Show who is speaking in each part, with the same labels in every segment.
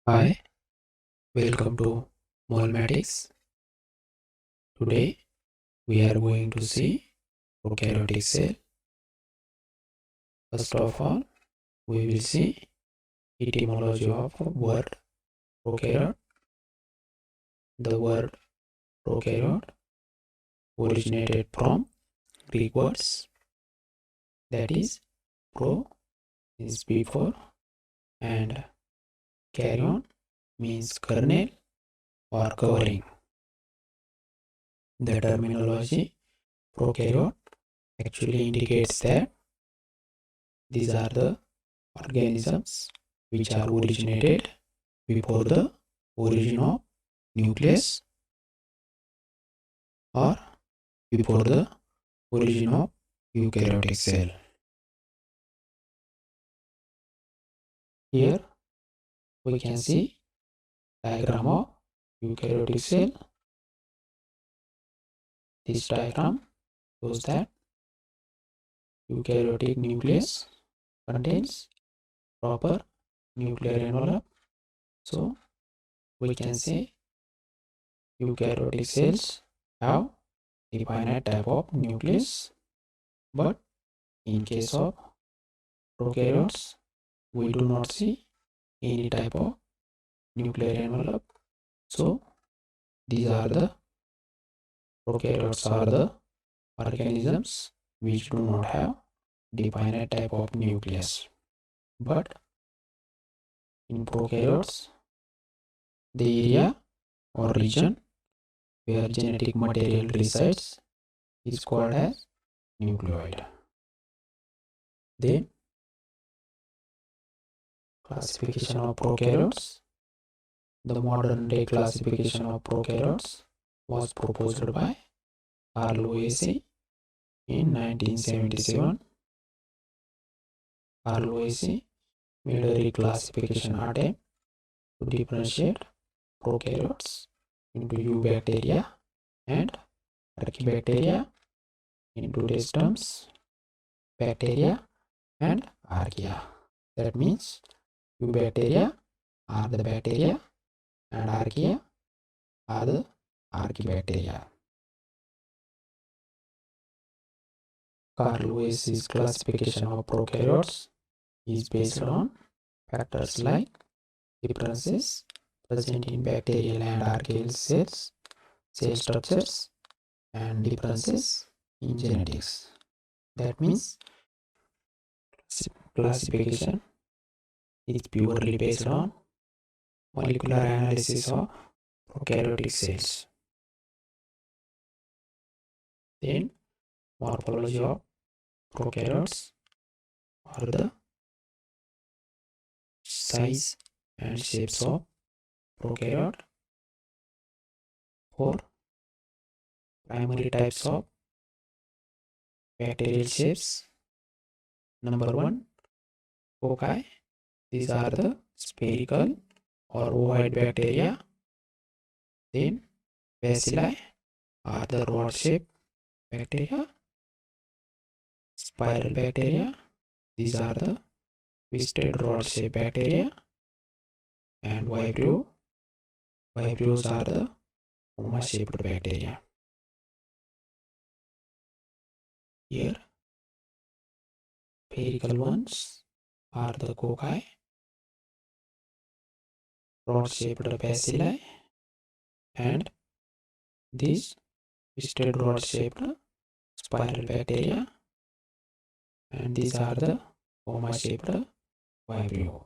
Speaker 1: Hi, welcome to Mathematics. Today we are going to see prokaryotic cell. First of all, we will see etymology of word prokaryote. The word prokaryote originated from Greek words that is pro is before and karyon means kernel or covering. The terminology prokaryote actually indicates that these are the organisms which are originated before the origin of nucleus or before the origin of eukaryotic cell. Here we can see diagram of eukaryotic cell. This diagram shows that eukaryotic nucleus contains proper nuclear envelope. So we can say eukaryotic cells have definite type of nucleus, but in case of prokaryotes we do not see any type of nuclear envelope. So these are the prokaryotes are the organisms which do not have definite type of nucleus. But in prokaryotes, the area or region where genetic material resides is called as nucleoid. Then classification of prokaryotes. The modern day classification of prokaryotes was proposed by Carl Lewis in 1977. Carl Lewis made a reclassification attempt to differentiate prokaryotes into eubacteria and archaebacteria. In today's terms, bacteria and archaea. That means eubacteria are the bacteria and archaea are the archaebacteria. Carl Lewis's classification of prokaryotes is based on factors like differences present in bacterial and archaeal cells, cell structures, and differences in genetics. That means classification is purely based on molecular analysis of prokaryotic cells. Then morphology of prokaryotes are the size and shapes of prokaryote. Four primary types of bacterial shapes. Number one, foci. These are the spherical or ovoid bacteria. Then bacilli are the rod-shaped bacteria. Spiral bacteria. These are the twisted rod-shaped bacteria. And vibrio. Vibrios are the comma-shaped bacteria. Here, spherical ones are the cocci, rod-shaped bacilli, and these twisted rod-shaped spiral bacteria, and these are the comma-shaped vibrios.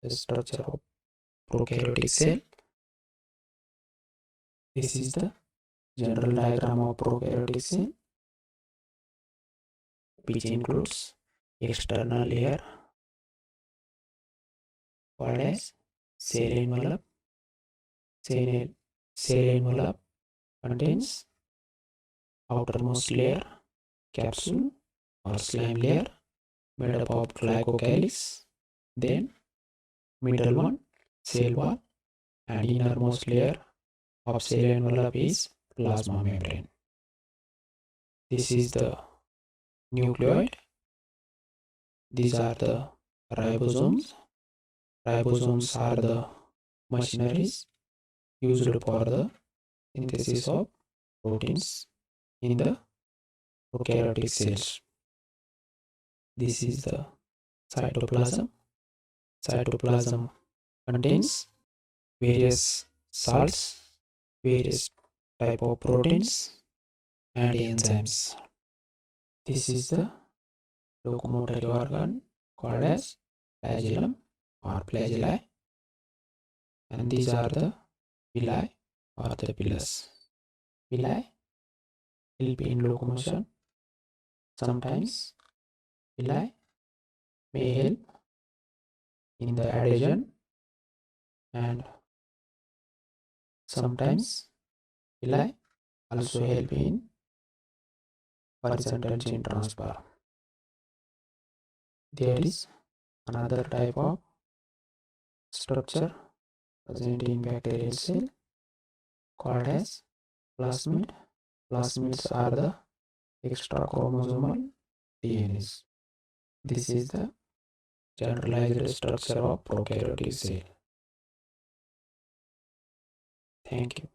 Speaker 1: The structure of prokaryotic cell. This is the general diagram of prokaryotic cell, which includes external layer called as cell envelope. Cell envelope contains outermost layer, capsule or slime layer made up of glycocalyx, then middle one, cell wall, and innermost layer of cell envelope is plasma membrane. This is the nucleoid. These are the ribosomes. Ribosomes are the machineries used for the synthesis of proteins in the prokaryotic cells. This is the cytoplasm. Cytoplasm contains various salts, various type of proteins and enzymes. This is the locomotory organ called as flagellum or flagellae, and these are the villi or the pillars. Villi help in locomotion. Sometimes villi may help in the adhesion, and sometimes villi also help in horizontal gene transfer. There is another type of structure present in bacterial cell called as plasmid. Plasmids are the extra chromosomal DNAs. This is the generalized structure of prokaryotic cell. Thank you.